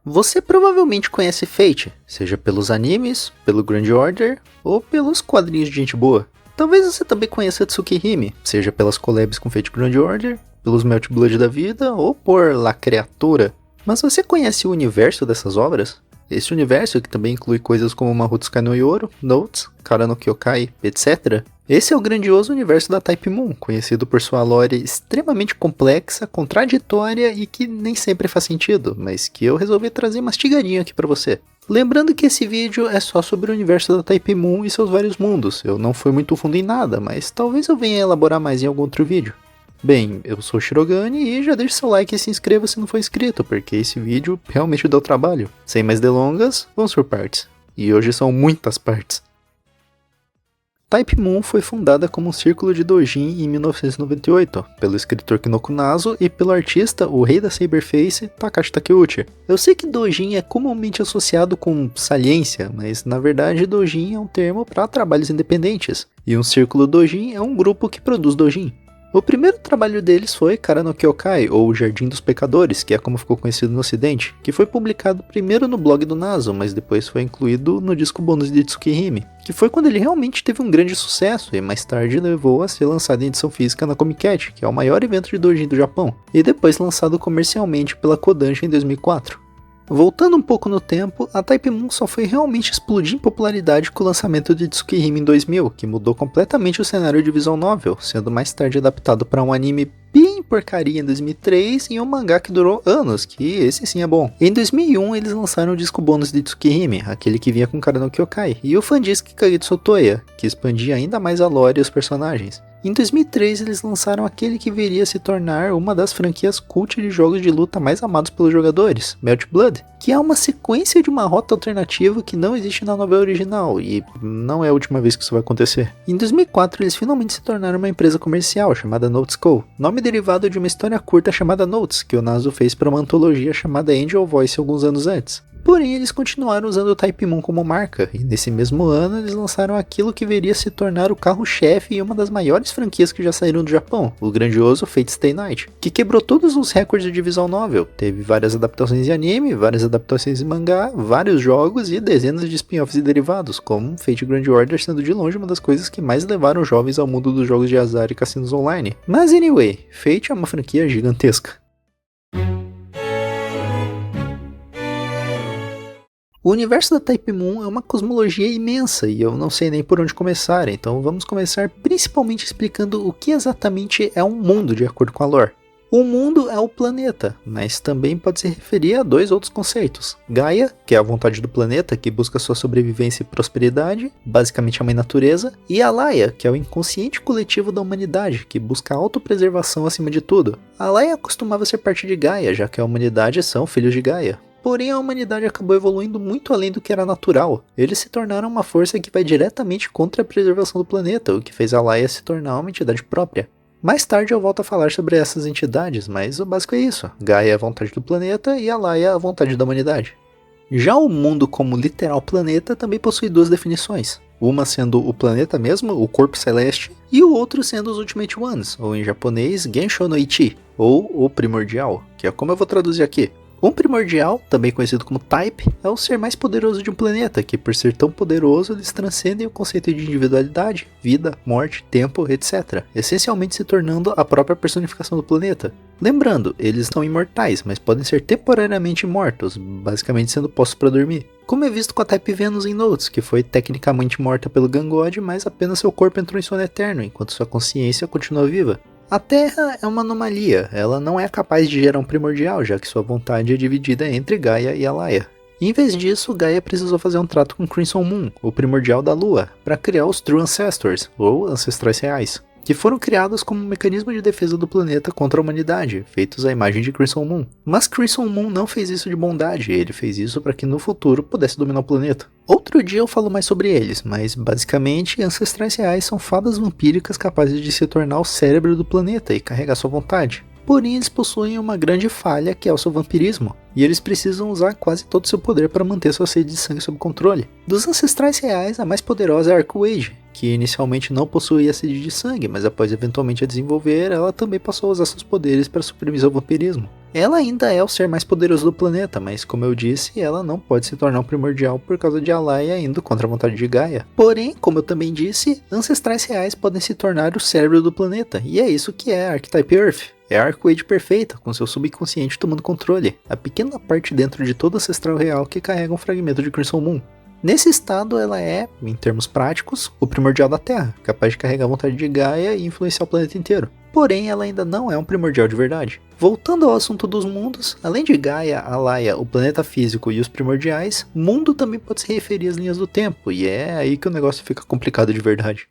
Você provavelmente conhece Fate, seja pelos animes, pelo Grand Order ou pelos quadrinhos de gente boa. Talvez você também conheça Tsukihime, seja pelas collabs com Fate Grand Order, pelos Melt Blood da vida ou por La Criatura. Mas você conhece o universo dessas obras? Esse universo, que também inclui coisas como Mahotsukai no Yoro, Notes, Kara no Kyokai, etc. Esse é o grandioso universo da Type Moon, conhecido por sua lore extremamente complexa, contraditória e que nem sempre faz sentido, mas que eu resolvi trazer mastigadinho aqui pra você. Lembrando que esse vídeo é só sobre o universo da Type Moon e seus vários mundos, eu não fui muito fundo em nada, mas talvez eu venha elaborar mais em algum outro vídeo. Bem, eu sou o Shirogane e já deixe seu like e se inscreva se não for inscrito, porque esse vídeo realmente deu trabalho. Sem mais delongas, vamos por partes. E hoje são muitas partes. Type Moon foi fundada como um círculo de doujin em 1998, pelo escritor Kinoko Naso e pelo artista, o rei da Cyberface, Takashi Takeuchi. Eu sei que doujin é comumente associado com saliência, mas na verdade doujin é um termo para trabalhos independentes, e um círculo doujin é um grupo que produz doujin. O primeiro trabalho deles foi Kara no Kyokai, ou Jardim dos Pecadores, que é como ficou conhecido no ocidente, que foi publicado primeiro no blog do Naso, mas depois foi incluído no disco bônus de Tsukihime, que foi quando ele realmente teve um grande sucesso e mais tarde levou a ser lançado em edição física na Comic Cat, que é o maior evento de doujin do Japão, e depois lançado comercialmente pela Kodansha em 2004. Voltando um pouco no tempo, a Type Moon só foi realmente explodir em popularidade com o lançamento de Tsukihime em 2000, que mudou completamente o cenário de visual novel, sendo mais tarde adaptado para um anime bem porcaria em 2003 e um mangá que durou anos, que esse sim é bom. Em 2001 eles lançaram o disco bônus de Tsukihime, aquele que vinha com Kara no Kyokai, e o Fandisc Kagetsu Toya, que expandia ainda mais a lore e os personagens. Em 2003 eles lançaram aquele que viria a se tornar uma das franquias cult de jogos de luta mais amados pelos jogadores, Melt Blood, que é uma sequência de uma rota alternativa que não existe na novela original, e não é a última vez que isso vai acontecer. Em 2004 eles finalmente se tornaram uma empresa comercial chamada Notes Co., nome derivado de uma história curta chamada Notes, que o Naso fez para uma antologia chamada Angel Voice alguns anos antes. Porém, eles continuaram usando o Type Moon como marca, e nesse mesmo ano eles lançaram aquilo que viria a se tornar o carro-chefe em uma das maiores franquias que já saíram do Japão, o grandioso Fate Stay Night, que quebrou todos os recordes de visual novel, teve várias adaptações em anime, várias adaptações em mangá, vários jogos e dezenas de spin-offs e derivados, como Fate Grand Order sendo de longe uma das coisas que mais levaram jovens ao mundo dos jogos de azar e cassinos online. Mas anyway, Fate é uma franquia gigantesca. O universo da Type Moon é uma cosmologia imensa e eu não sei nem por onde começar, então vamos começar principalmente explicando o que exatamente é um mundo de acordo com a lore. O mundo é o planeta, mas também pode se referir a dois outros conceitos. Gaia, que é a vontade do planeta, que busca sua sobrevivência e prosperidade, basicamente a mãe natureza, e Alaya, que é o inconsciente coletivo da humanidade, que busca a autopreservação acima de tudo. Alaya costumava ser parte de Gaia, já que a humanidade são filhos de Gaia. Porém, a humanidade acabou evoluindo muito além do que era natural. Eles se tornaram uma força que vai diretamente contra a preservação do planeta, o que fez a Alaya se tornar uma entidade própria. Mais tarde eu volto a falar sobre essas entidades, mas o básico é isso. Gaia é a vontade do planeta e Alaya é a vontade da humanidade. Já o mundo como literal planeta também possui duas definições. Uma sendo o planeta mesmo, o corpo celeste, e o outro sendo os Ultimate Ones, ou em japonês, Gensho no Ichi, ou o primordial, que é como eu vou traduzir aqui. Um primordial, também conhecido como Type, é o ser mais poderoso de um planeta, que por ser tão poderoso eles transcendem o conceito de individualidade, vida, morte, tempo, etc., essencialmente se tornando a própria personificação do planeta. Lembrando, eles são imortais, mas podem ser temporariamente mortos, basicamente sendo postos para dormir. Como é visto com a Type Venus em Notes, que foi tecnicamente morta pelo Gangod, mas apenas seu corpo entrou em sono eterno, enquanto sua consciência continua viva. A Terra é uma anomalia, ela não é capaz de gerar um primordial, já que sua vontade é dividida entre Gaia e Alaya. Em vez disso, Gaia precisou fazer um trato com Crimson Moon, o primordial da Lua, para criar os True Ancestors, ou Ancestrais Reais, que foram criados como um mecanismo de defesa do planeta contra a humanidade, feitos à imagem de Crimson Moon. Mas Crimson Moon não fez isso de bondade, ele fez isso para que no futuro pudesse dominar o planeta. Outro dia eu falo mais sobre eles, mas basicamente Ancestrais Reais são fadas vampíricas capazes de se tornar o cérebro do planeta e carregar sua vontade. Porém eles possuem uma grande falha que é o seu vampirismo, e eles precisam usar quase todo o seu poder para manter sua sede de sangue sob controle. Dos Ancestrais Reais, a mais poderosa é a Archwage, que inicialmente não possuía sede de sangue, mas após eventualmente a desenvolver, ela também passou a usar seus poderes para suprimir seu vampirismo. Ela ainda é o ser mais poderoso do planeta, mas como eu disse, ela não pode se tornar um primordial por causa de Alaya indo contra a vontade de Gaia. Porém, como eu também disse, ancestrais reais podem se tornar o cérebro do planeta, e é isso que é a Archetype Earth. É a Arcwade perfeita, com seu subconsciente tomando controle, a pequena parte dentro de todo ancestral real que carrega um fragmento de Crimson Moon. Nesse estado, ela é, em termos práticos, o primordial da Terra, capaz de carregar a vontade de Gaia e influenciar o planeta inteiro. Porém, ela ainda não é um primordial de verdade. Voltando ao assunto dos mundos, além de Gaia, Alaya, o planeta físico e os primordiais, mundo também pode se referir às linhas do tempo, e é aí que o negócio fica complicado de verdade.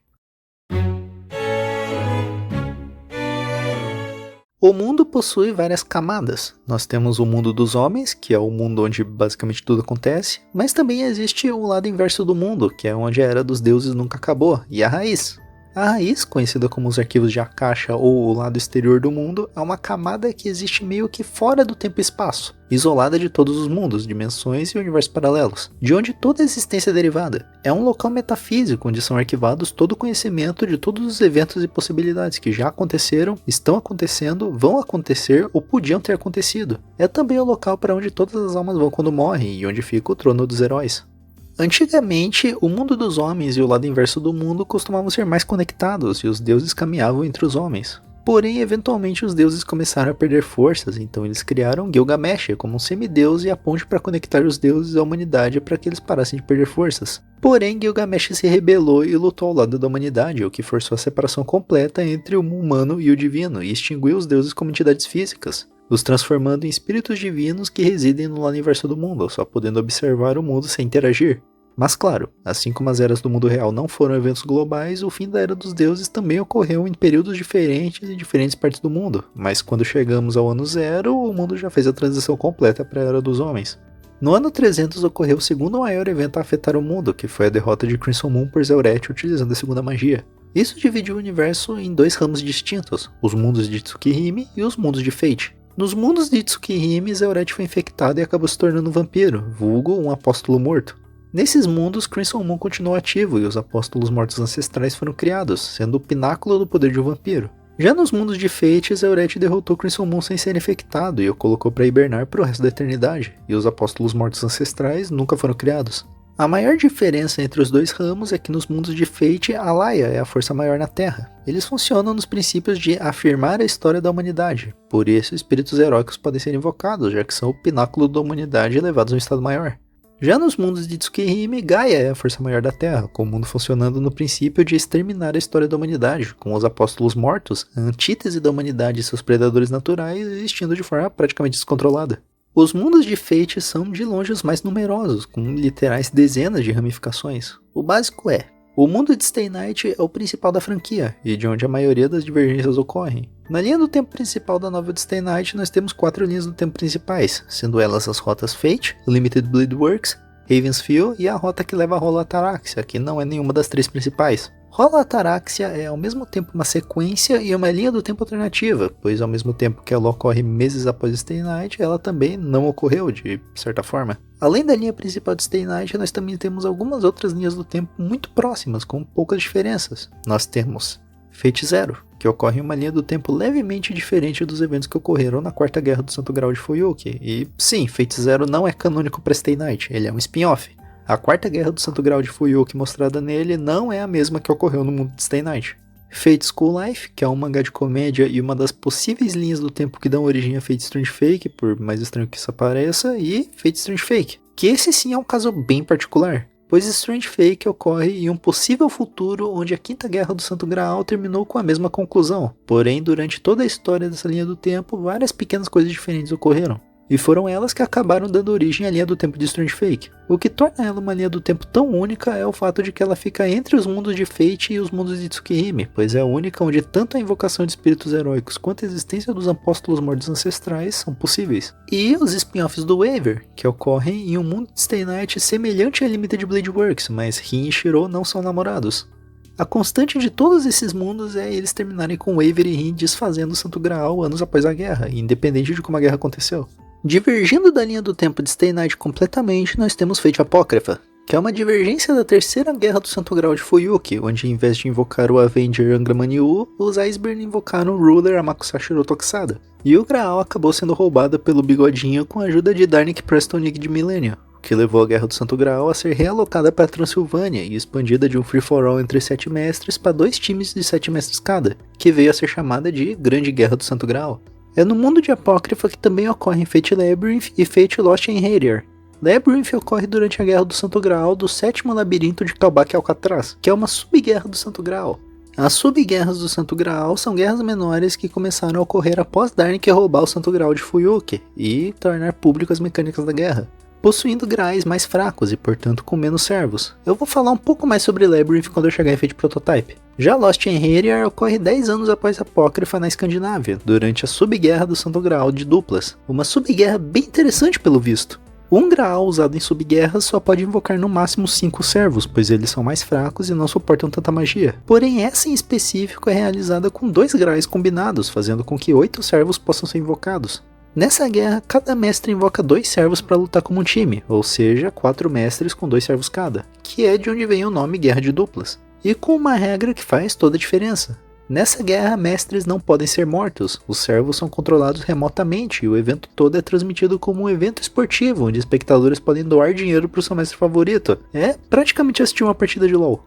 O mundo possui várias camadas. Nós temos o mundo dos homens, que é o mundo onde basicamente tudo acontece, mas também existe o lado inverso do mundo, que é onde a Era dos Deuses nunca acabou, e a Raiz. A Raiz, conhecida como os arquivos de Akasha ou o lado exterior do mundo, é uma camada que existe meio que fora do tempo e espaço, isolada de todos os mundos, dimensões e universos paralelos, de onde toda a existência é derivada. É um local metafísico onde são arquivados todo o conhecimento de todos os eventos e possibilidades que já aconteceram, estão acontecendo, vão acontecer ou podiam ter acontecido. É também o local para onde todas as almas vão quando morrem e onde fica o trono dos heróis. Antigamente, o mundo dos homens e o lado inverso do mundo costumavam ser mais conectados e os deuses caminhavam entre os homens. Porém, eventualmente os deuses começaram a perder forças, então eles criaram Gilgamesh como um semideus e a ponte para conectar os deuses à humanidade para que eles parassem de perder forças. Porém, Gilgamesh se rebelou e lutou ao lado da humanidade, o que forçou a separação completa entre o humano e o divino e extinguiu os deuses como entidades físicas, os transformando em espíritos divinos que residem no lado inverso do mundo, só podendo observar o mundo sem interagir. Mas claro, assim como as eras do mundo real não foram eventos globais, o fim da Era dos Deuses também ocorreu em períodos diferentes em diferentes partes do mundo, mas quando chegamos ao ano zero, o mundo já fez a transição completa para a Era dos Homens. No ano 300 ocorreu o segundo maior evento a afetar o mundo, que foi a derrota de Crimson Moon por Zeureth utilizando a segunda magia. Isso dividiu o universo em dois ramos distintos, os mundos de Tsukihime e os mundos de Fate. Nos mundos de Tsukihime, Zeureth foi infectado e acabou se tornando um vampiro, vulgo um apóstolo morto. Nesses mundos, Crimson Moon continuou ativo e os apóstolos mortos ancestrais foram criados, sendo o pináculo do poder de um vampiro. Já nos mundos de Fate, Zeureth derrotou Crimson Moon sem ser infectado e o colocou para hibernar pro resto da eternidade, e os apóstolos mortos ancestrais nunca foram criados. A maior diferença entre os dois ramos é que nos mundos de Fate, Alaya é a força maior na Terra. Eles funcionam nos princípios de afirmar a história da humanidade, por isso espíritos heróicos podem ser invocados, já que são o pináculo da humanidade elevados a um estado maior. Já nos mundos de Tsukihime, Gaia é a força maior da Terra, com o mundo funcionando no princípio de exterminar a história da humanidade, com os apóstolos mortos, a antítese da humanidade e seus predadores naturais existindo de forma praticamente descontrolada. Os mundos de Fate são de longe os mais numerosos, com literais dezenas de ramificações. O básico é: o mundo de Stay Night é o principal da franquia, e de onde a maioria das divergências ocorrem. Na linha do tempo principal da novel de Stay Night, nós temos 4 linhas do tempo principais, sendo elas as rotas Fate, Limited Bleed Works, Raven's Field e a rota que leva a Rola Ataraxia, que não é nenhuma das 3 principais. Rola Ataraxia é ao mesmo tempo uma sequência e uma linha do tempo alternativa, pois ao mesmo tempo que ela ocorre meses após Stay Night, ela também não ocorreu de certa forma. Além da linha principal de Stay Night, nós também temos algumas outras linhas do tempo muito próximas, com poucas diferenças. Nós temos Fate Zero, que ocorre em uma linha do tempo levemente diferente dos eventos que ocorreram na Quarta Guerra do Santo Grau de Fuyuki. E sim, Fate Zero não é canônico para Stay Night, ele é um spin-off. A Quarta Guerra do Santo Grau de Fuyuki mostrada nele não é a mesma que ocorreu no mundo de Stay Night. Fate School Life, que é um mangá de comédia e uma das possíveis linhas do tempo que dão origem a Fate Strange Fake, por mais estranho que isso pareça, e Fate Strange Fake, que esse sim é um caso bem particular, pois Strange Fake ocorre em um possível futuro onde a Quinta Guerra do Santo Graal terminou com a mesma conclusão, porém durante toda a história dessa linha do tempo, várias pequenas coisas diferentes ocorreram. E foram elas que acabaram dando origem à linha do tempo de Strange Fake. O que torna ela uma linha do tempo tão única é o fato de que ela fica entre os mundos de Fate e os mundos de Tsukihime, pois é a única onde tanto a invocação de espíritos heróicos quanto a existência dos apóstolos mortos ancestrais são possíveis. E os spin-offs do Waver, que ocorrem em um mundo de Stay Night semelhante a Limited Blade Works, mas Rin e Shiro não são namorados. A constante de todos esses mundos é eles terminarem com Waver e Rin desfazendo o Santo Graal anos após a guerra, independente de como a guerra aconteceu. Divergindo da linha do tempo de Stay Night completamente, nós temos Fate Apócrifa, que é uma divergência da terceira guerra do Santo Graal de Fuyuki, onde em vez de invocar o Avenger Angra Mainyu, os Iceborne invocaram o Ruler Amakusashiro Tokusada. E o Graal acabou sendo roubado pelo Bigodinho com a ajuda de Darnik Prestonig de Millennium, que levou a Guerra do Santo Graal a ser realocada para a Transilvânia e expandida de um free-for-all entre 7 mestres para 2 times de 7 mestres cada, que veio a ser chamada de Grande Guerra do Santo Graal. É no mundo de Apócrifa que também ocorrem Fate Labyrinth e Fate Lost in Hades. Labyrinth ocorre durante a Guerra do Santo Graal do 7º Labirinto de Kalbak Alcatraz, que é uma sub-guerra do Santo Graal. As sub-guerras do Santo Graal são guerras menores que começaram a ocorrer após Darnik roubar o Santo Graal de Fuyuki e tornar público as mecânicas da guerra, possuindo graais mais fracos e portanto com menos servos. Eu vou falar um pouco mais sobre Labyrinth quando eu chegar em Fate Prototype. Já Lost in Hades ocorre 10 anos após Apócrifa na Escandinávia, durante a sub-guerra do Santo Graal de duplas, uma sub-guerra bem interessante pelo visto. Um Graal usado em sub-guerras só pode invocar no máximo 5 servos, pois eles são mais fracos e não suportam tanta magia. Porém, essa em específico é realizada com 2 Graais combinados, fazendo com que 8 servos possam ser invocados. Nessa guerra, cada mestre invoca 2 servos para lutar como um time, ou seja, 4 mestres com 2 servos cada, que é de onde vem o nome Guerra de Duplas. E com uma regra que faz toda a diferença. Nessa guerra, mestres não podem ser mortos, os servos são controlados remotamente e o evento todo é transmitido como um evento esportivo, onde espectadores podem doar dinheiro para o seu mestre favorito. É praticamente assistir uma partida de LoL.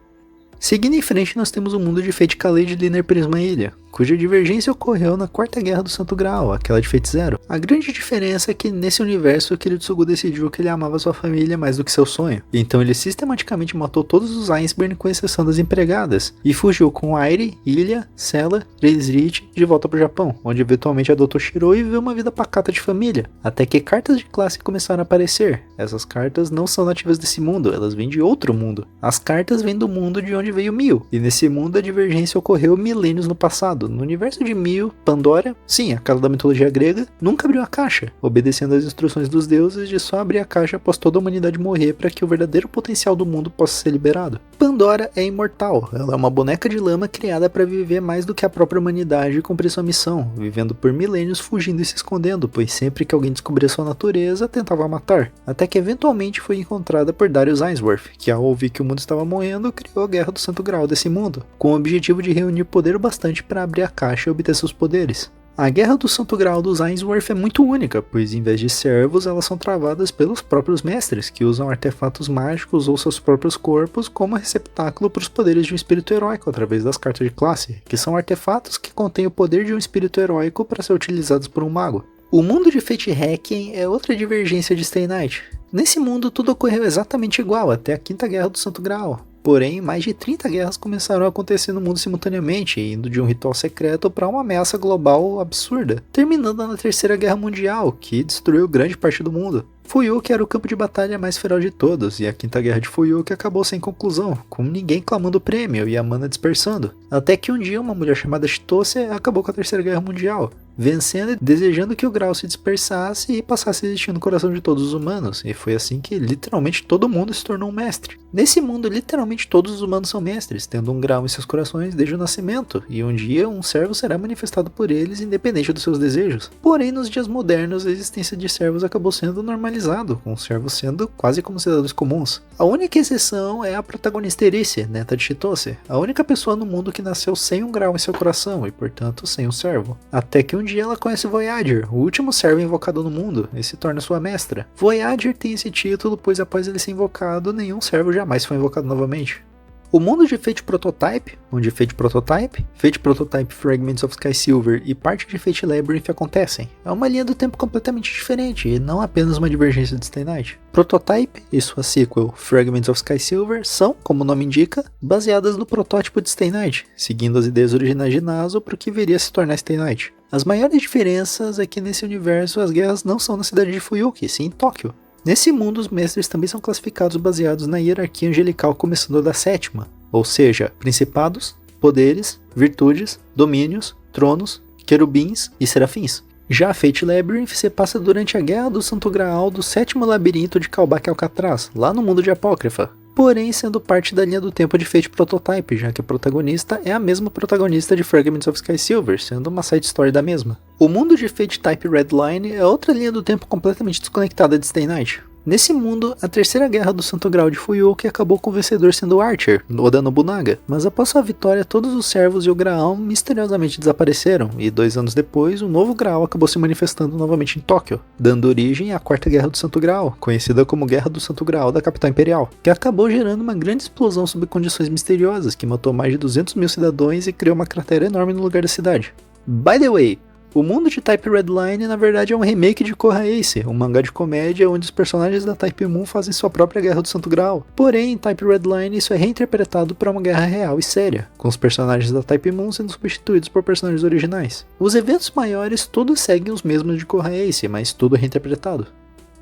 Seguindo em frente, nós temos o mundo de Fate Kaleid de Linear Prisma Ilha, cuja divergência ocorreu na quarta guerra do Santo Graal, aquela de Fate Zero. A grande diferença é que nesse universo o Kiritsugu decidiu que ele amava sua família mais do que seu sonho, então ele sistematicamente matou todos os Iceborne com exceção das empregadas, e fugiu com Airi, Ilha, Sela, Reisrit de volta para o Japão, onde eventualmente adotou Shirou e viveu uma vida pacata de família, até que cartas de classe começaram a aparecer. Essas cartas não são nativas desse mundo, elas vêm de outro mundo. As cartas vêm do mundo de onde veio Mil, e nesse mundo a divergência ocorreu milênios no passado. No universo de Mil, Pandora, sim, a casa da mitologia grega, nunca abriu a caixa, obedecendo às instruções dos deuses de só abrir a caixa após toda a humanidade morrer para que o verdadeiro potencial do mundo possa ser liberado. Pandora é imortal, ela é uma boneca de lama criada para viver mais do que a própria humanidade e cumprir sua missão, vivendo por milênios fugindo e se escondendo, pois sempre que alguém descobria sua natureza, tentava matar, até que eventualmente foi encontrada por Darius Ainsworth, que ao ouvir que o mundo estava morrendo, criou a Guerra do Santo Graal desse mundo, com o objetivo de reunir poder bastante para abrir a caixa e obter seus poderes. A Guerra do Santo Graal dos Ainsworth é muito única, pois em vez de servos, elas são travadas pelos próprios mestres, que usam artefatos mágicos ou seus próprios corpos como receptáculo para os poderes de um espírito heróico através das cartas de classe, que são artefatos que contêm o poder de um espírito heróico para ser utilizados por um mago. O mundo de Fate Hacking é outra divergência de Stay Night. Nesse mundo tudo ocorreu exatamente igual até a quinta Guerra do Santo Graal. Porém, mais de 30 guerras começaram a acontecer no mundo simultaneamente, indo de um ritual secreto para uma ameaça global absurda, terminando na Terceira Guerra Mundial, que destruiu grande parte do mundo. Fuyuki era o campo de batalha mais feroz de todos, e a quinta guerra de Fuyuki acabou sem conclusão, com ninguém clamando o prêmio e a mana dispersando. Até que um dia uma mulher chamada Chitose acabou com a Terceira Guerra Mundial, vencendo e desejando que o grau se dispersasse e passasse a existir no coração de todos os humanos, e foi assim que literalmente todo mundo se tornou um mestre. Nesse mundo, literalmente todos os humanos são mestres, tendo um grau em seus corações desde o nascimento, e um dia um servo será manifestado por eles independente dos seus desejos. Porém, nos dias modernos, a existência de servos acabou sendo normalizado, com os servos sendo quase como cidadãos comuns. A única exceção é a protagonista Erice, neta de Chitose, a única pessoa no mundo que nasceu sem um grau em seu coração, e portanto sem um servo. Até que um dia ela conhece Voyager, o último servo invocado no mundo, e se torna sua mestra. Voyager tem esse título, pois após ele ser invocado, nenhum servo jamais foi invocado novamente. O mundo de Fate Prototype, onde Fate Prototype Fragments of Sky Silver e parte de Fate Labyrinth acontecem, é uma linha do tempo completamente diferente e não apenas uma divergência de Stay Night. Prototype e sua sequel Fragments of Sky Silver são, como o nome indica, baseadas no protótipo de Stay Night, seguindo as ideias originais de Naso para o que viria a se tornar Stay Night. As maiores diferenças é que nesse universo as guerras não são na cidade de Fuyuki, sim em Tóquio. Nesse mundo, os mestres também são classificados baseados na hierarquia angelical começando da sétima, ou seja, principados, poderes, virtudes, domínios, tronos, querubins e serafins. Já Fate Labyrinth se passa durante a Guerra do Santo Graal do 7º Labirinto de Kalbak Alcatraz, lá no mundo de Apócrifa, porém sendo parte da linha do tempo de Fate Prototype, já que a protagonista é a mesma protagonista de Fragments of Sky Silver, sendo uma side story da mesma. O mundo de Fate Type Redline é outra linha do tempo completamente desconectada de Stay Night. Nesse mundo, a terceira guerra do Santo Graal de Fuyuki acabou com o vencedor sendo Archer, Oda Nobunaga, mas após sua vitória todos os servos e o Graal misteriosamente desapareceram, e 2 anos depois o novo Graal acabou se manifestando novamente em Tóquio, dando origem à quarta guerra do Santo Graal, conhecida como Guerra do Santo Graal da Capital Imperial, que acabou gerando uma grande explosão sob condições misteriosas que matou mais de 200 mil cidadãos e criou uma cratera enorme no lugar da cidade. By the way, o mundo de Type Redline na verdade é um remake de Korra Ace, um mangá de comédia onde os personagens da Type Moon fazem sua própria Guerra do Santo Graal. Porém, em Type Redline isso é reinterpretado para uma guerra real e séria, com os personagens da Type Moon sendo substituídos por personagens originais. Os eventos maiores todos seguem os mesmos de Korra Ace, mas tudo reinterpretado.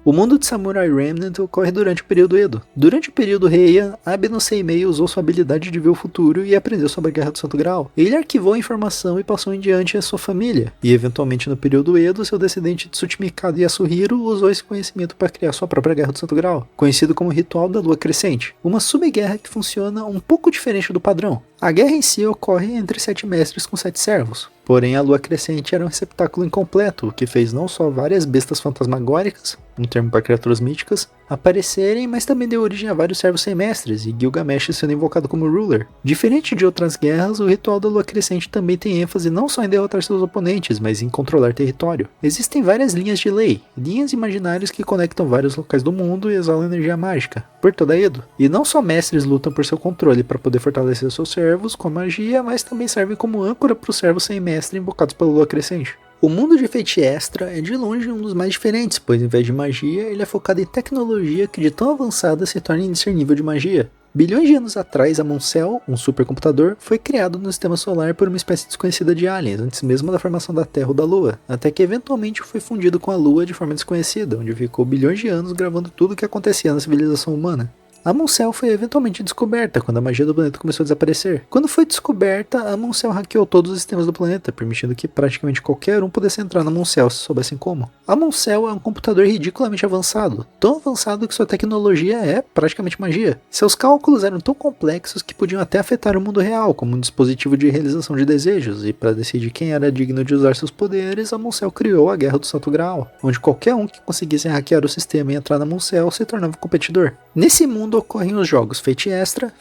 O mundo de Samurai Remnant ocorre durante o período Edo. Durante o período Heian, Abe no Seimei usou sua habilidade de ver o futuro e aprendeu sobre a Guerra do Santo Graal. Ele arquivou a informação e passou em diante a sua família, e eventualmente no período Edo, seu descendente Tsuchimikado Yasuhiro usou esse conhecimento para criar sua própria Guerra do Santo Graal, conhecido como Ritual da Lua Crescente, uma subguerra que funciona um pouco diferente do padrão. A guerra em si ocorre entre 7 mestres com 7 servos. Porém, a Lua Crescente era um receptáculo incompleto, o que fez não só várias bestas fantasmagóricas, um termo para criaturas míticas, aparecerem, mas também deu origem a vários servos semestres, e Gilgamesh sendo invocado como ruler. Diferente de outras guerras, o Ritual da Lua Crescente também tem ênfase não só em derrotar seus oponentes, mas em controlar território. Existem várias linhas de lei, linhas imaginárias que conectam vários locais do mundo e exalam energia mágica, por toda Edo. E não só mestres lutam por seu controle para poder fortalecer seus servos com a magia, mas também servem como âncora para os servos sem mestre invocados pela Lua Crescente. O mundo de Fate Extra é de longe um dos mais diferentes, pois em vez de magia, ele é focado em tecnologia que de tão avançada se torna indiscernível de magia. Bilhões de anos atrás, a Muncell, um supercomputador, foi criado no sistema solar por uma espécie desconhecida de aliens, antes mesmo da formação da Terra ou da Lua, até que eventualmente foi fundido com a Lua de forma desconhecida, onde ficou bilhões de anos gravando tudo o que acontecia na civilização humana. A Muncell foi eventualmente descoberta quando a magia do planeta começou a desaparecer. Quando foi descoberta, a Muncell hackeou todos os sistemas do planeta, permitindo que praticamente qualquer um pudesse entrar na Muncell se soubessem como. A Muncell é um computador ridiculamente avançado, tão avançado que sua tecnologia é praticamente magia. Seus cálculos eram tão complexos que podiam até afetar o mundo real, como um dispositivo de realização de desejos, e para decidir quem era digno de usar seus poderes, a Muncell criou a Guerra do Santo Graal, onde qualquer um que conseguisse hackear o sistema e entrar na Muncell se tornava um competidor. Nesse mundo ocorrem os jogos Fate Extra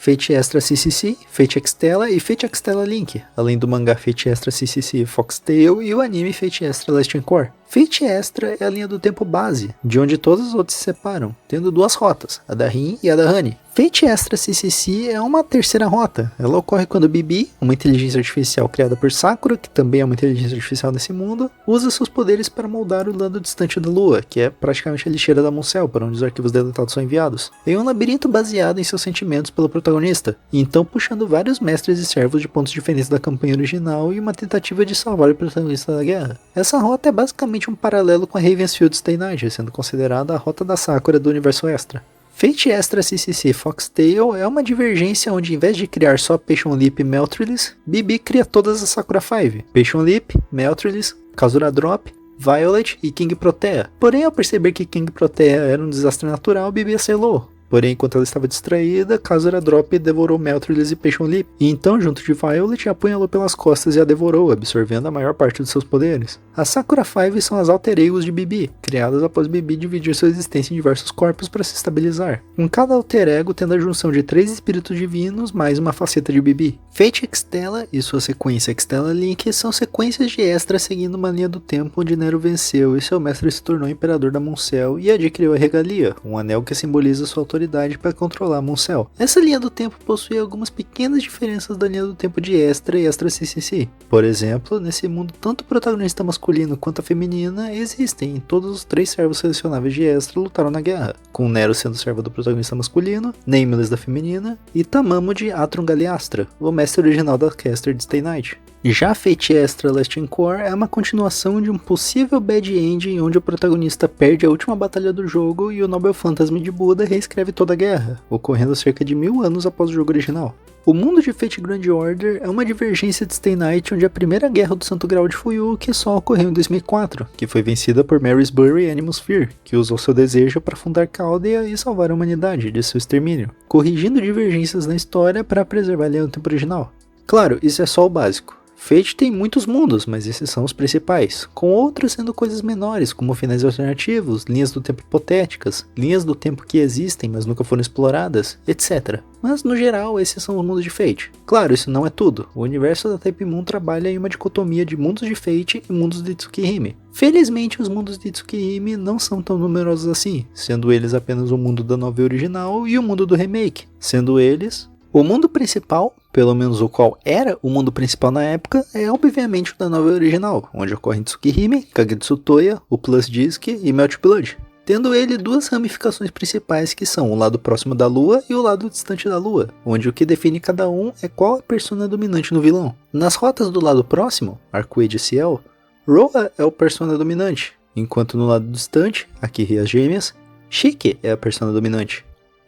CCC, Fate Extella e Fate Extella Link, além do mangá Fate Extra CCC Foxtail e o anime Fate Extra Last Encore. Fate Extra é a linha do tempo base, de onde todos os outros se separam, tendo 2 rotas, a da Rin e a da Honey. Fate Extra CCC é uma terceira rota. Ela ocorre quando Bibi, uma inteligência artificial criada por Sakura, que também é uma inteligência artificial nesse mundo, usa seus poderes para moldar o lado distante da Lua, que é praticamente a lixeira da Muncell, para onde os arquivos deletados são enviados, em um labirinto baseado em seus sentimentos pelo protagonista, e então puxando vários mestres e servos de pontos diferentes da campanha original e uma tentativa de salvar o protagonista da guerra. Essa rota é basicamente um paralelo com a Ravensfield Stay Night, sendo considerada a rota da Sakura do universo extra. Fate Extra CCC Foxtail é uma divergência onde, em vez de criar só Passion Leap e Meltrelis, Bibi cria todas as Sakura 5, Passion Leap, Meltrelis, Kazura Drop, Violet e King Protea. Porém, ao perceber que King Protea era um desastre natural, Bibi acelou. Porém, enquanto ela estava distraída, Kazura Drop devorou Meltrelis e Passion Leap, e então, junto de Violet, apunhalou pelas costas e a devorou, absorvendo a maior parte dos seus poderes. As Sakura 5 são as alter egos de Bibi, criadas após Bibi dividir sua existência em diversos corpos para se estabilizar, com cada alter ego tendo a junção de 3 espíritos divinos mais uma faceta de Bibi. Fate Extella e sua sequência Extella Link são sequências de Extra seguindo uma linha do tempo onde Nero venceu e seu mestre se tornou imperador da Muncell e adquiriu a Regalia, um anel que simboliza sua autoridade para controlar a Muncell. Essa linha do tempo possui algumas pequenas diferenças da linha do tempo de Extra e Extra CCC. Por exemplo, nesse mundo tanto o protagonista masculino quanto a feminina existem, e todos os 3 servos selecionáveis de Extra lutaram na guerra, com Nero sendo servo do protagonista masculino, Nameless da feminina e Tamamo de Atron Galeastra, o mestre original da caster de Stay Night. Já Fate Extra Last Encore é uma continuação de um possível bad ending onde o protagonista perde a última batalha do jogo e o Nobel Fantasma de Buda reescreve toda a guerra, ocorrendo cerca de 1000 anos após o jogo original. O mundo de Fate Grand Order é uma divergência de Stay Night onde a primeira guerra do Santo Graal de Fuyuki só ocorreu em 2004, que foi vencida por Marysbury Animalsphere, que usou seu desejo para fundar Caldea e salvar a humanidade de seu extermínio, corrigindo divergências na história para preservar a linha do tempo original. Claro, isso é só o básico. Fate tem muitos mundos, mas esses são os principais, com outros sendo coisas menores, como finais alternativos, linhas do tempo hipotéticas, linhas do tempo que existem, mas nunca foram exploradas, etc. Mas no geral, esses são os mundos de Fate. Claro, isso não é tudo. O universo da Type Moon trabalha em uma dicotomia de mundos de Fate e mundos de Tsukihime. Felizmente, os mundos de Tsukihime não são tão numerosos assim, sendo eles apenas o mundo da novel original e o mundo do remake, sendo eles... O mundo principal, pelo menos o qual era o mundo principal na época, é obviamente o da novel original, onde ocorrem Tsukihime, Kagetsu Toya, o Plus Disc e Melt Blood, tendo ele duas ramificações principais que são o lado próximo da lua e o lado distante da lua, onde o que define cada um é qual a persona dominante no vilão. Nas rotas do lado próximo, Arcueide e Ciel, Roa é o persona dominante, enquanto no lado distante, Akiri e as gêmeas, Shike é a persona dominante.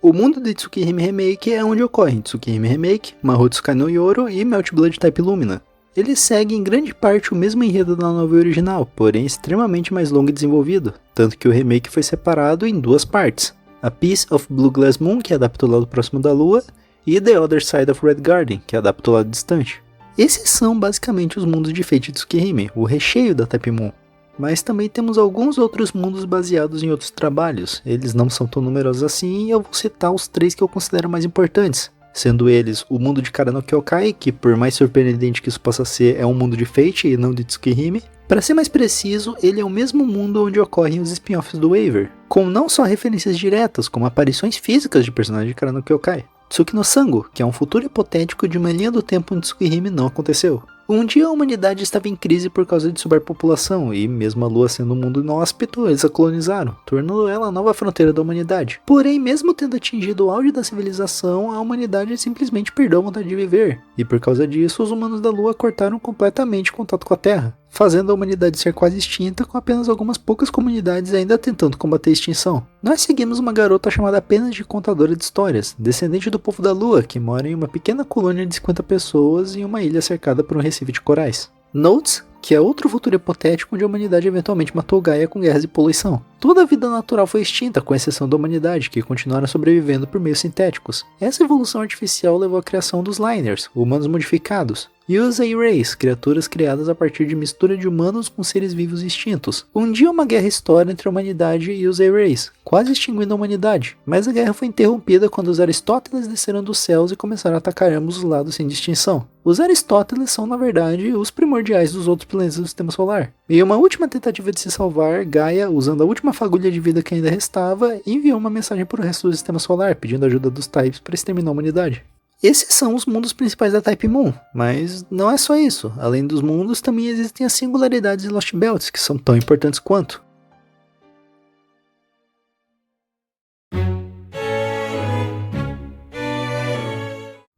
O mundo de Tsukihime Remake é onde ocorrem Tsukihime Remake, Mahotsukai no Yoro e Melt Blood Type Lumina. Ele segue em grande parte o mesmo enredo da novel original, porém extremamente mais longo e desenvolvido, tanto que o remake foi separado em duas partes. A Piece of Blue Glass Moon, que adapta o lado próximo da lua, e The Other Side of Red Garden, que adapta o lado distante. Esses são basicamente os mundos de Fate Tsukihime, o recheio da Type Moon. Mas também temos alguns outros mundos baseados em outros trabalhos, eles não são tão numerosos assim e eu vou citar os 3 que eu considero mais importantes, sendo eles o mundo de Kara no Kyokai, que por mais surpreendente que isso possa ser, é um mundo de Fate e não de Tsukihime. Para ser mais preciso, ele é o mesmo mundo onde ocorrem os spin-offs do Waver, com não só referências diretas, como aparições físicas de personagens de Kara no Kyokai. Tsuki no Sango, que é um futuro hipotético de uma linha do tempo onde Tsukihime não aconteceu. Um dia a humanidade estava em crise por causa de superpopulação, e mesmo a Lua sendo um mundo inóspito, eles a colonizaram, tornando ela a nova fronteira da humanidade. Porém, mesmo tendo atingido o auge da civilização, a humanidade simplesmente perdeu a vontade de viver, e por causa disso os humanos da Lua cortaram completamente o contato com a Terra, fazendo a humanidade ser quase extinta, com apenas algumas poucas comunidades ainda tentando combater a extinção. Nós seguimos uma garota chamada apenas de Contadora de Histórias, descendente do povo da Lua, que mora em uma pequena colônia de 50 pessoas em uma ilha cercada por um recife de corais. Notes, que é outro futuro hipotético onde a humanidade eventualmente matou Gaia com guerras e poluição. Toda a vida natural foi extinta, com exceção da humanidade, que continuaram sobrevivendo por meios sintéticos. Essa evolução artificial levou à criação dos Liners, humanos modificados, e os A-Rays, criaturas criadas a partir de mistura de humanos com seres vivos extintos. Um dia uma guerra estoura entre a humanidade e os A-Rays, quase extinguindo a humanidade, mas a guerra foi interrompida quando os Aristóteles desceram dos céus e começaram a atacar ambos os lados sem distinção. Os Aristóteles são, na verdade, os primordiais dos outros planetas do sistema solar. Em uma última tentativa de se salvar, Gaia, usando a última fagulha de vida que ainda restava, enviou uma mensagem para o resto do sistema solar, pedindo ajuda dos Types para exterminar a humanidade. Esses são os mundos principais da Type Moon, mas não é só isso. Além dos mundos, também existem as singularidades e Lost Belts, que são tão importantes quanto.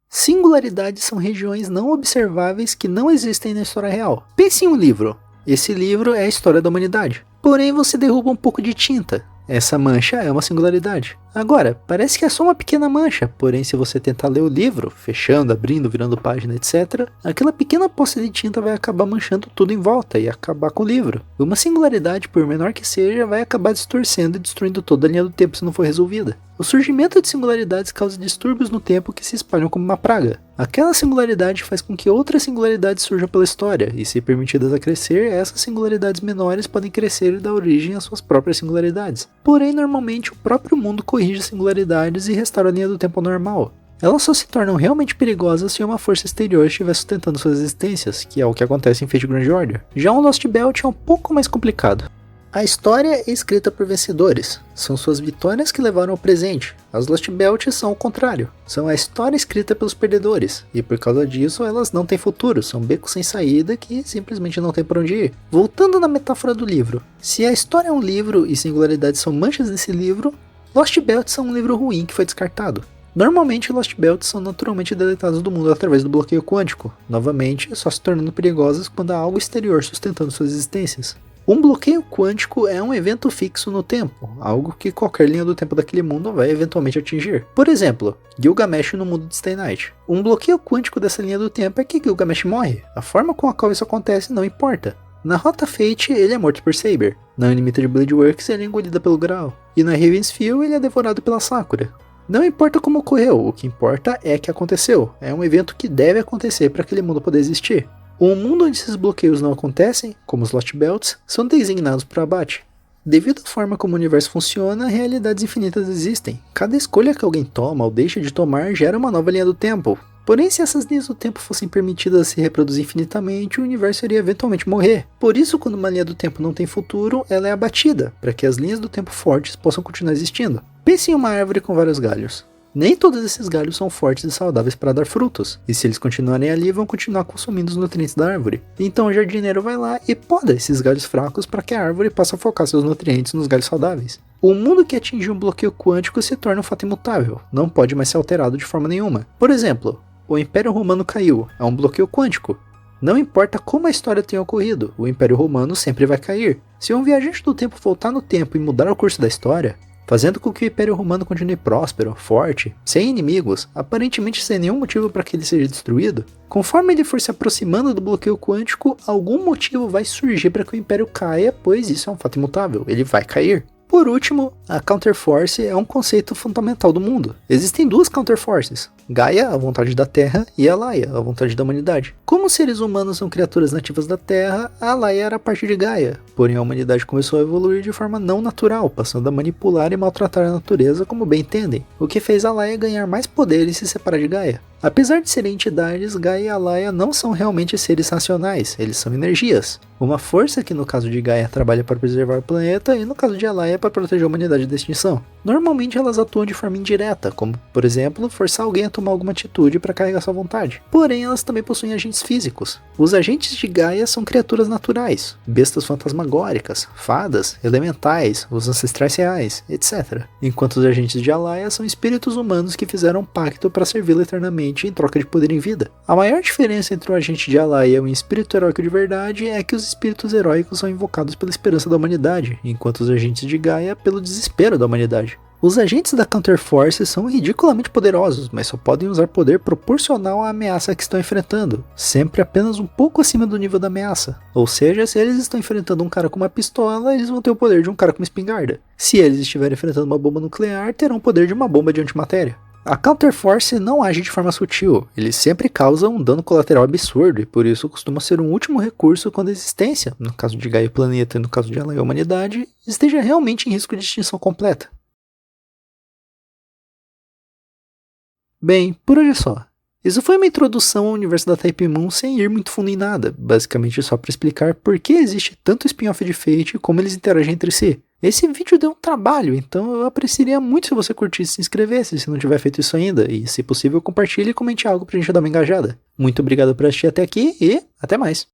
Singularidades são regiões não observáveis que não existem na história real. Pense em um livro. Esse livro é a história da humanidade. Porém, você derruba um pouco de tinta. Essa mancha é uma singularidade. Agora, parece que é só uma pequena mancha, porém se você tentar ler o livro, fechando, abrindo, virando página, etc., aquela pequena poça de tinta vai acabar manchando tudo em volta e acabar com o livro. Uma singularidade, por menor que seja, vai acabar distorcendo e destruindo toda a linha do tempo se não for resolvida. O surgimento de singularidades causa distúrbios no tempo que se espalham como uma praga. Aquela singularidade faz com que outras singularidades surjam pela história, e se permitidas a crescer, essas singularidades menores podem crescer e dar origem às suas próprias singularidades. Porém, normalmente o próprio mundo corrige as singularidades e restaura a linha do tempo normal. Elas só se tornam realmente perigosas se uma força exterior estiver sustentando suas existências, que é o que acontece em Fate Grand Order. Já o Lost Belt é um pouco mais complicado. A história é escrita por vencedores, são suas vitórias que levaram ao presente. As Lost Belts são o contrário, são a história escrita pelos perdedores, e por causa disso elas não têm futuro, são becos sem saída que simplesmente não tem por onde ir. Voltando na metáfora do livro, se a história é um livro e singularidades são manchas nesse livro, Lost Belts são um livro ruim que foi descartado. Normalmente Lost Belts são naturalmente deletados do mundo através do bloqueio quântico, novamente só se tornando perigosas quando há algo exterior sustentando suas existências. Um bloqueio quântico é um evento fixo no tempo, algo que qualquer linha do tempo daquele mundo vai eventualmente atingir. Por exemplo, Gilgamesh no mundo de Stay Night. Um bloqueio quântico dessa linha do tempo é que Gilgamesh morre. A forma com a qual isso acontece não importa. Na Rota Fate, ele é morto por Saber. Na Unlimited Blade Works, ele é engolida pelo Graal. E na Raven's Field, ele é devorado pela Sakura. Não importa como ocorreu, o que importa é que aconteceu. É um evento que deve acontecer para aquele mundo poder existir. Um mundo onde esses bloqueios não acontecem, como os Lost Belts, são designados para abate. Devido à forma como o universo funciona, realidades infinitas existem. Cada escolha que alguém toma ou deixa de tomar gera uma nova linha do tempo. Porém, se essas linhas do tempo fossem permitidas a se reproduzir infinitamente, o universo iria eventualmente morrer. Por isso, quando uma linha do tempo não tem futuro, ela é abatida, para que as linhas do tempo fortes possam continuar existindo. Pense em uma árvore com vários galhos. Nem todos esses galhos são fortes e saudáveis para dar frutos, e se eles continuarem ali, vão continuar consumindo os nutrientes da árvore. Então o jardineiro vai lá e poda esses galhos fracos para que a árvore possa focar seus nutrientes nos galhos saudáveis. O mundo que atinge um bloqueio quântico se torna um fato imutável, não pode mais ser alterado de forma nenhuma. Por exemplo, o Império Romano caiu, é um bloqueio quântico. Não importa como a história tenha ocorrido, o Império Romano sempre vai cair. Se um viajante do tempo voltar no tempo e mudar o curso da história, fazendo com que o Império Romano continue próspero, forte, sem inimigos, aparentemente sem nenhum motivo para que ele seja destruído, conforme ele for se aproximando do bloqueio quântico, algum motivo vai surgir para que o Império caia, pois isso é um fato imutável, ele vai cair. Por último, a Counterforce é um conceito fundamental do mundo. Existem duas Counterforces, Gaia, a vontade da Terra, e Alaya, a vontade da humanidade. Como os seres humanos são criaturas nativas da Terra, a Alaya era parte de Gaia, porém a humanidade começou a evoluir de forma não natural, passando a manipular e maltratar a natureza como bem entendem, o que fez a Alaya ganhar mais poder e se separar de Gaia. Apesar de serem entidades, Gaia e Alaya não são realmente seres racionais, eles são energias. Uma força que no caso de Gaia trabalha para preservar o planeta e no caso de Alaya para proteger a humanidade da extinção. Normalmente elas atuam de forma indireta, como por exemplo, forçar alguém a tomar alguma atitude para carregar sua vontade. Porém, elas também possuem agentes físicos. Os agentes de Gaia são criaturas naturais, bestas fantasmagóricas, fadas, elementais, os ancestrais reais, etc. Enquanto os agentes de Alaya são espíritos humanos que fizeram um pacto para servi-la eternamente em troca de poder em vida. A maior diferença entre um agente de Alaya e um espírito heróico de verdade é que os espíritos heróicos são invocados pela esperança da humanidade, enquanto os agentes de Gaia pelo desespero da humanidade. Os agentes da Counterforce são ridiculamente poderosos, mas só podem usar poder proporcional à ameaça que estão enfrentando, sempre apenas um pouco acima do nível da ameaça. Ou seja, se eles estão enfrentando um cara com uma pistola, eles vão ter o poder de um cara com uma espingarda. Se eles estiverem enfrentando uma bomba nuclear, terão o poder de uma bomba de antimatéria. A Counterforce não age de forma sutil, eles sempre causam um dano colateral absurdo e por isso costuma ser um último recurso quando a existência, no caso de Gaia e o planeta e no caso de Alaya e a humanidade, esteja realmente em risco de extinção completa. Bem, por hoje é só. Isso foi uma introdução ao universo da Type Moon sem ir muito fundo em nada, basicamente só para explicar por que existe tanto spin-off de Fate e como eles interagem entre si. Esse vídeo deu um trabalho, então eu apreciaria muito se você curtisse e se inscrevesse se não tiver feito isso ainda, e se possível compartilhe e comente algo pra gente dar uma engajada. Muito obrigado por assistir até aqui e até mais!